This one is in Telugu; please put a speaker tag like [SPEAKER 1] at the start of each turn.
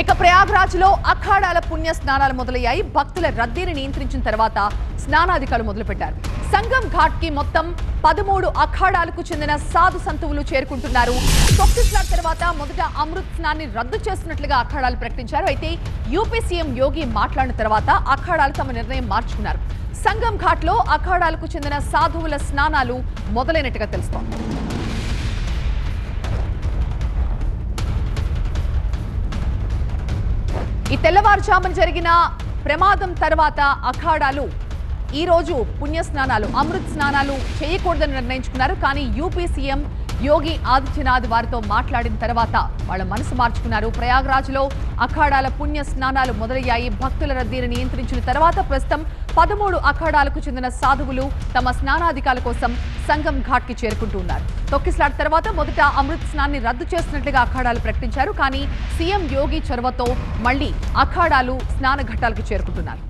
[SPEAKER 1] ఇక ప్రయాగ్రాజ్ లో అఖాడాల పుణ్య స్నానాలు మొదలయ్యాయి. భక్తుల రద్దీని నియంత్రించిన తర్వాత స్నానాధికారులు మొదలుపెట్టారు. సంగం ఘాట్ కి మొత్తం 13 అఖాడాలకు చెందిన సాధు సంతువులు చేరుకుంటున్నారు. తొక్కిస్లాట్ తర్వాత మొదట అమృత్ స్నాన్ని రద్దు చేస్తున్నట్లుగా అఖాడాలు ప్రకటించారు. అయితే యూపీ సీఎం యోగి మాట్లాడిన తర్వాత అఖాడాలు తమ నిర్ణయం మార్చుకున్నారు. సంగం ఘాట్ లో అఖాడాలకు చెందిన సాధువుల స్నానాలు మొదలైనట్టుగా తెలుస్తోంది. ఈ తెల్లవారుజామున జరిగిన ప్రమాదం తర్వాత అఖాడాలు ఈ రోజు పుణ్య స్నానాలు అమృత్ స్నానాలు చేయకూడదని నిర్ణయించుకున్నారు. కానీ యూపీ సీఎం యోగి ఆదిత్యనాథ్ వారితో మాట్లాడిన తర్వాత వాళ్ళ మనసు మార్చుకున్నారు. ప్రయాగ్రాజ్ లో అఖాడాల పుణ్య స్నానాలు మొదలయ్యాయి. భక్తుల రద్దీని నియంత్రించిన తర్వాత ప్రస్తుతం 13 అఖాడాలకు చెందిన సాధువులు తమ స్నానాధికారుల కోసం సంగం ఘాట్ కి చేరుకుంటున్నారు. తొక్కిస్లాట్ తర్వాత మొదట అమృత్ స్నాన్ని రద్దు చేస్తున్నట్లుగా అఖాడాలు ప్రకటించారు. కానీ సీఎం యోగి చొరవతో మళ్లీ అఖాడాలు స్నాన ఘట్టాలకు చేరుకుంటున్నారు.